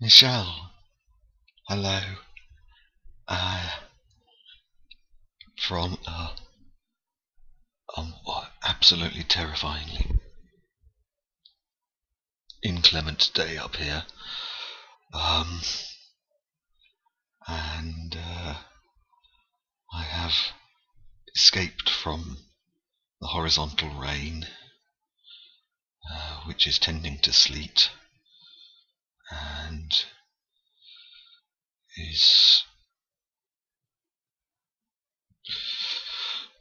Michelle, hello. Uh, from absolutely terrifyingly inclement day up here. And I have escaped from the horizontal rain, which is tending to sleet, and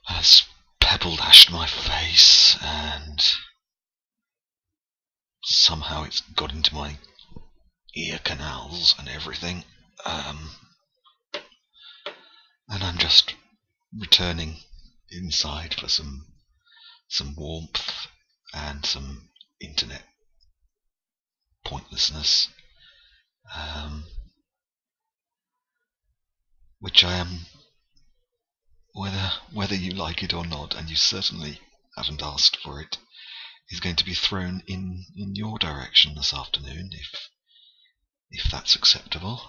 has pebble dashed my face, and somehow it's got into my ear canals and everything. And I'm just returning inside for some warmth and some internet pointlessness, which I am, whether you like it or not, and you certainly haven't asked for it, is going to be thrown in your direction this afternoon, if that's acceptable.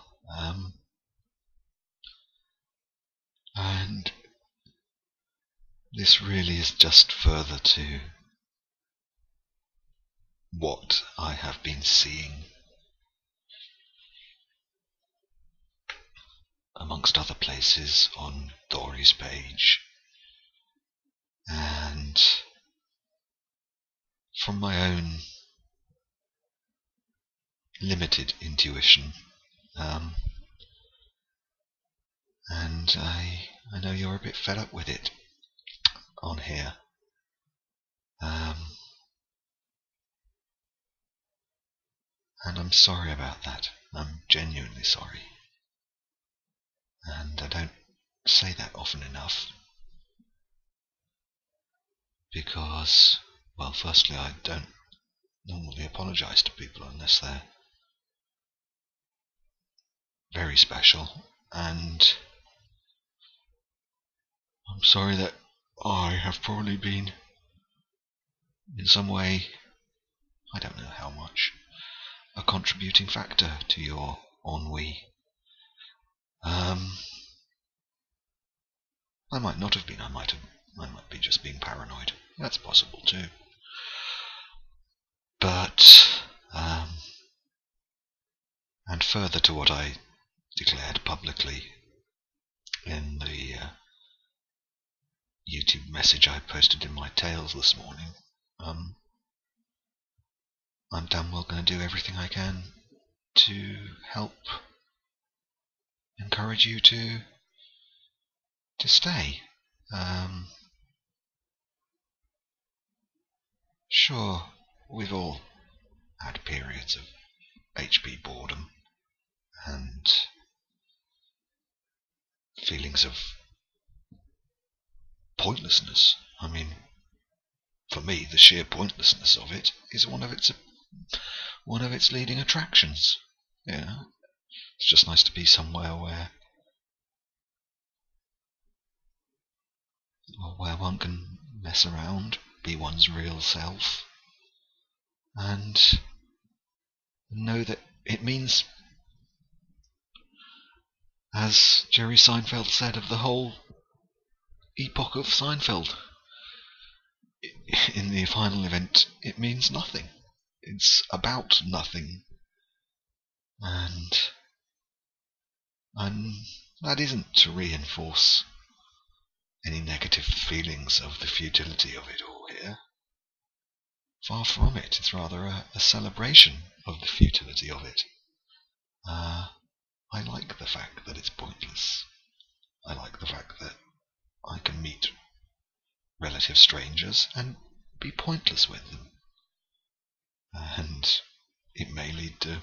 And this really is just further to what I have been seeing, amongst other places, on Dory's page, and from my own limited intuition. And I know you're a bit fed up with it on here. And I'm sorry about that. I'm genuinely sorry. And I don't say that often enough. Because, well, firstly, I don't normally apologise to people unless they're very special. And I'm sorry that I have probably been, in some way, I don't know how much, a contributing factor to your ennui. I might not have been. I might be just being paranoid. That's possible too. But, and further to what I declared publicly in the YouTube message I posted in my Tales this morning, I'm damn well going to do everything I can to help encourage you to stay. Sure, we've all had periods of HP boredom and feelings of pointlessness. I mean, for me, the sheer pointlessness of it is one of its leading attractions. It's just nice to be somewhere where one can mess around, be one's real self, and know that it means, as Jerry Seinfeld said of the whole epoch of Seinfeld, in the final event, it means nothing. It's about nothing. And that isn't to reinforce any negative feelings of the futility of it all here. Far from it. It's rather a celebration of the futility of it. I like the fact that it's pointless. I like the fact that I can meet relative strangers and be pointless with them. And it may lead to,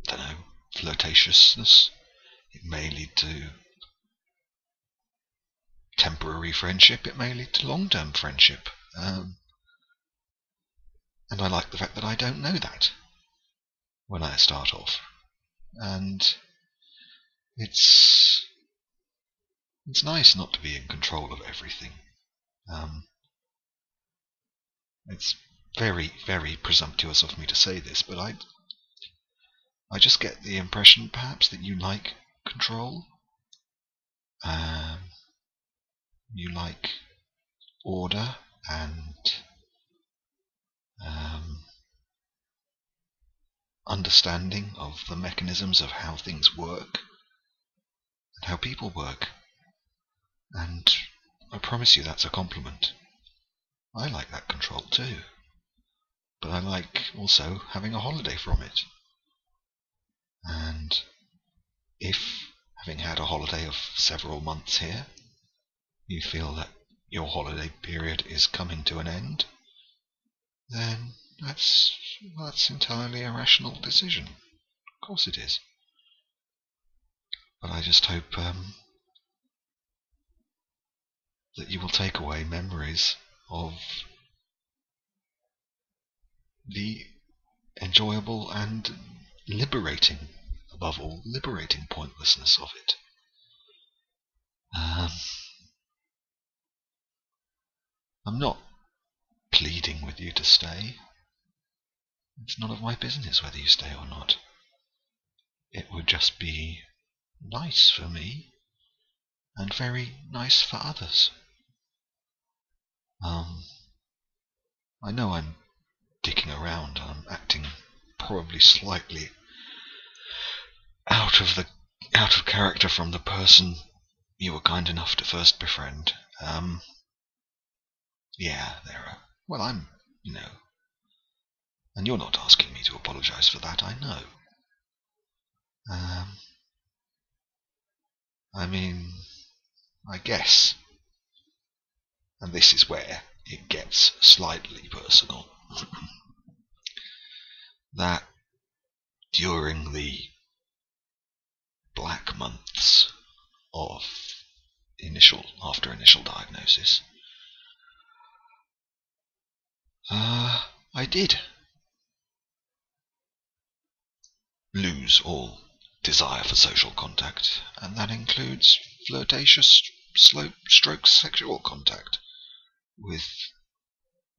I don't know, flirtatiousness. It may lead to temporary friendship. It may lead to long-term friendship. And I like the fact that I don't know that when I start off. And it's nice not to be in control of everything. It's very, very presumptuous of me to say this, but I just get the impression, perhaps, that you like control. You like order and understanding of the mechanisms of how things work and how people work. And I promise you that's a compliment. I like that control too. But I like also having a holiday from it. And if, having had a holiday of several months here, you feel that your holiday period is coming to an end, then that's entirely a rational decision. Of course it is. But I just hope that you will take away memories of the enjoyable and liberating, above all, liberating pointlessness of it. I'm not pleading with you to stay. It's none of my business whether you stay or not. It would just be nice for me, and very nice for others. I know I'm dicking around, I'm acting probably slightly out of character from the person you were kind enough to first befriend. Yeah, well, I'm, and you're not asking me to apologize for that, I know. I mean, I guess, and this is where it gets slightly personal, that during the black months of after initial diagnosis, I did lose all desire for social contact, and that includes flirtatious, stroke sexual contact with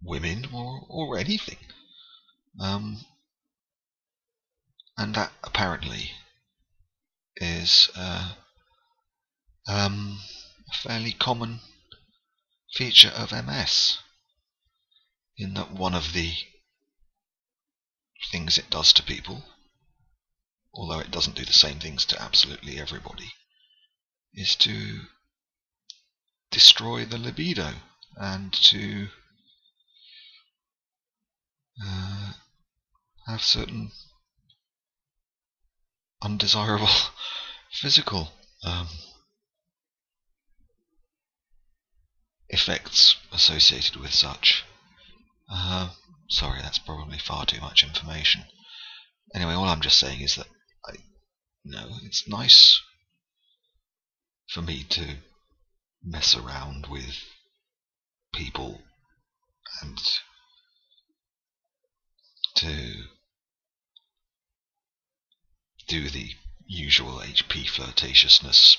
women or anything. And that apparently is a fairly common feature of MS, in that one of the things it does to people, although it doesn't do the same things to absolutely everybody, is to destroy the libido and to have certain undesirable physical effects associated with such. Sorry, that's probably far too much information. Anyway, all I'm just saying is that it's nice for me to mess around with people and to do the usual HP flirtatiousness,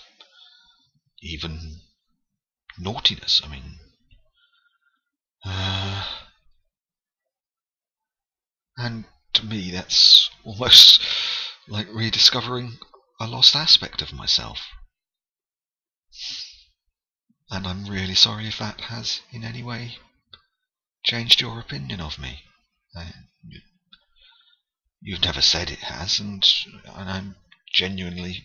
even naughtiness. I mean, and to me that's almost like rediscovering a lost aspect of myself. And I'm really sorry if that has in any way changed your opinion of me. You've never said it has, and I'm genuinely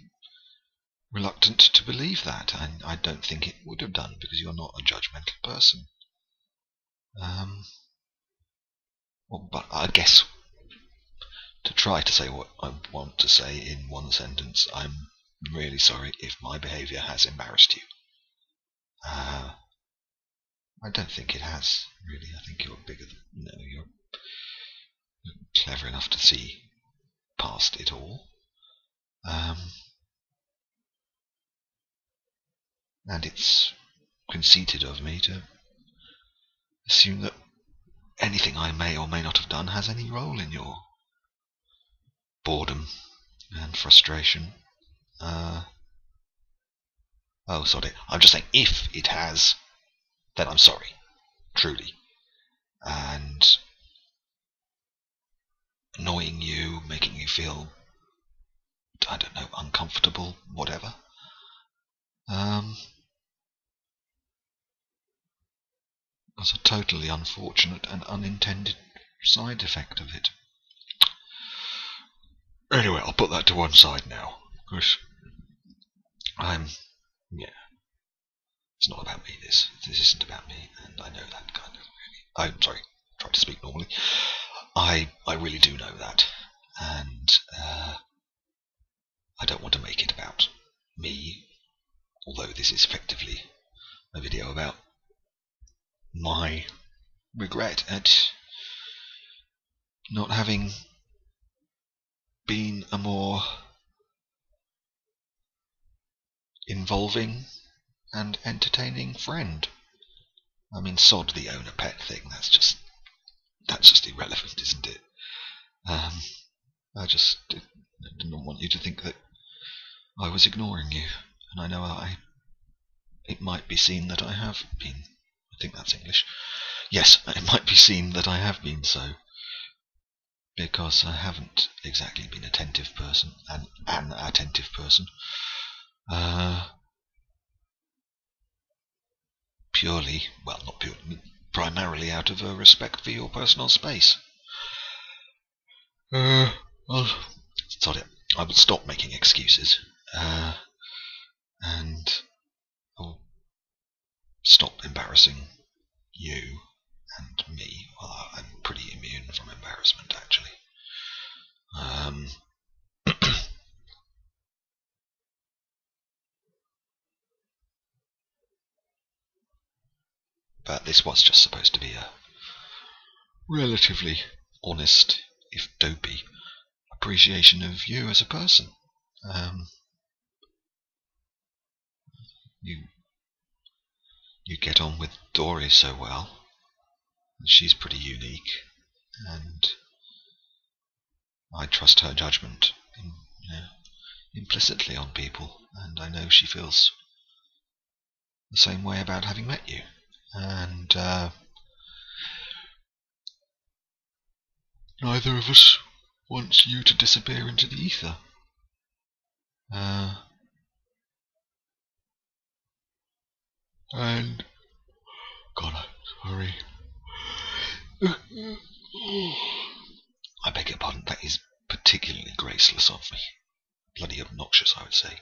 reluctant to believe that. I don't think it would have done, because you're not a judgmental person. But I guess, to try to say what I want to say in one sentence, I'm really sorry if my behaviour has embarrassed you. I don't think it has, really. I think you're bigger than, you're clever enough to see past it all. And it's conceited of me to assume that anything I may or may not have done has any role in your boredom and frustration. Oh, sorry. I'm just saying, if it has, then I'm sorry. Truly. And annoying you, making you feel I don't know, uncomfortable, whatever. Was a totally unfortunate and unintended side effect of it. Anyway, I'll put that to one side now, because it's not about me, this isn't about me, and I know that kind of really. I'm sorry, try to speak normally. I really do know that, and I don't want to make it about me, although this is effectively a video about my regret at not having been a more involving and entertaining friend. I mean, sod the own a pet thing, that's just irrelevant, isn't it? I just didn't want you to think that I was ignoring you, and I know it might be seen that I have been. I think that's English. Yes, it might be seen that I have been so, because I haven't exactly been an attentive person. Purely, well, not purely, primarily out of a respect for your personal space. Well, sorry, I will stop making excuses, and I'll stop embarrassing you and me. Well, I'm pretty immune from embarrassment, actually. But this was just supposed to be a relatively honest, if dopey, appreciation of you as a person. You get on with Dory so well. She's pretty unique, and I trust her judgment implicitly on people, and I know she feels the same way about having met you. And neither of us wants you to disappear into the ether. And God, I'm sorry. I beg your pardon, that is particularly graceless of me. Bloody obnoxious, I would say.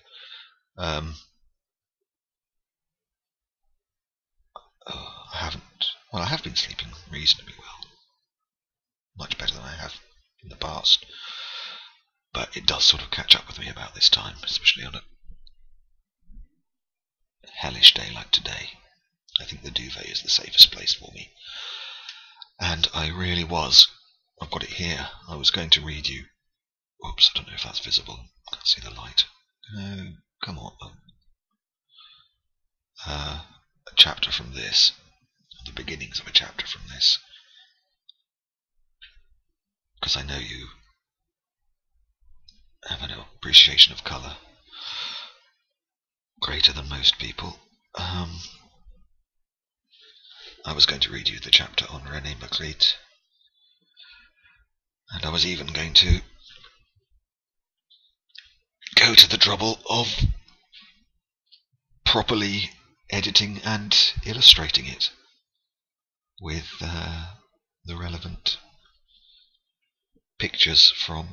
I have been sleeping reasonably well. Much better than I have in the past. But it does sort of catch up with me about this time, especially on a hellish day like today. I think the duvet is the safest place for me. And I really was. I've got it here. I was going to read you. Oops, I don't know if that's visible. I can't see the light. Come on. A chapter from this. The beginnings of a chapter from this. Because I know you have an appreciation of colour greater than most people. I was going to read you the chapter on René Magritte, and I was even going to go to the trouble of properly editing and illustrating it with the relevant pictures from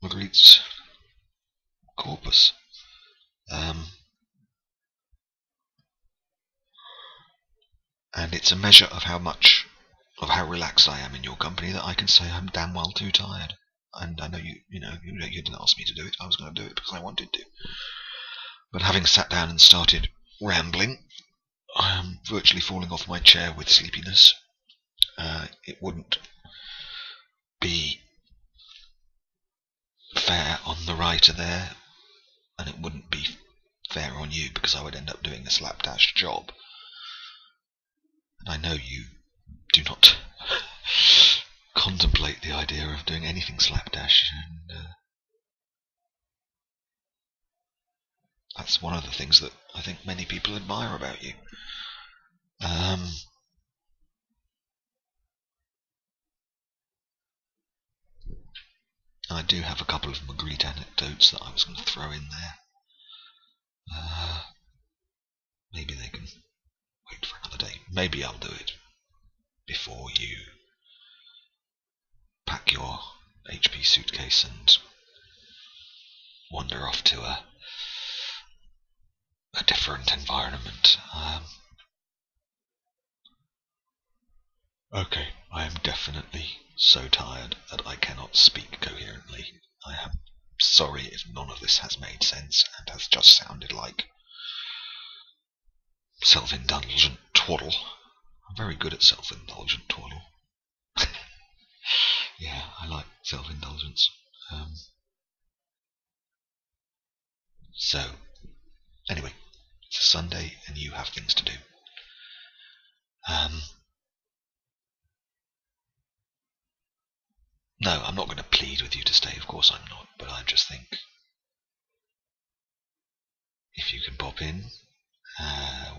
Magritte's corpus. And it's a measure of how relaxed I am in your company that I can say I'm damn well too tired. And I know you didn't ask me to do it. I was going to do it because I wanted to. But having sat down and started rambling, I am virtually falling off my chair with sleepiness. It wouldn't be fair on the writer there, and it wouldn't be fair on you because I would end up doing a slapdash job. And I know you do not contemplate the idea of doing anything slapdash, and that's one of the things that I think many people admire about you. I do have a couple of Magritte anecdotes that I was going to throw in there. Maybe they can wait for another day. Maybe I'll do it before you pack your HP suitcase and wander off to a different environment. Okay, I am definitely so tired that I cannot speak coherently. I am sorry if none of this has made sense and has just sounded like self-indulgent twaddle. I'm very good at self-indulgent twaddle. Yeah, I like self-indulgence. So, anyway, it's a Sunday and you have things to do. No, I'm not going to plead with you to stay, of course I'm not, but I just think if you can pop in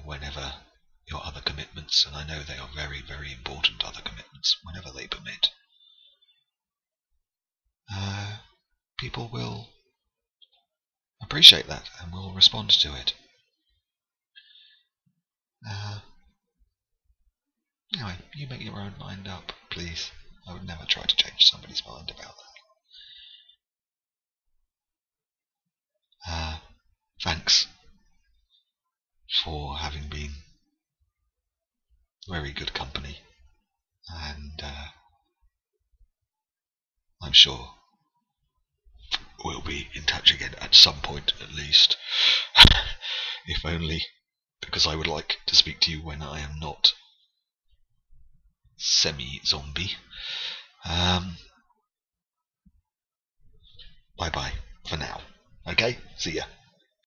whenever your other commitments, and I know they are very, very important other commitments, whenever they permit, people will appreciate that and will respond to it. Anyway, you make your own mind up, please. I would never try to change somebody's mind about that. Thanks for having been very good company, and I'm sure we'll be in touch again at some point at least. If only because I would like to speak to you when I am not semi-zombie. Bye bye for now. Okay? See ya.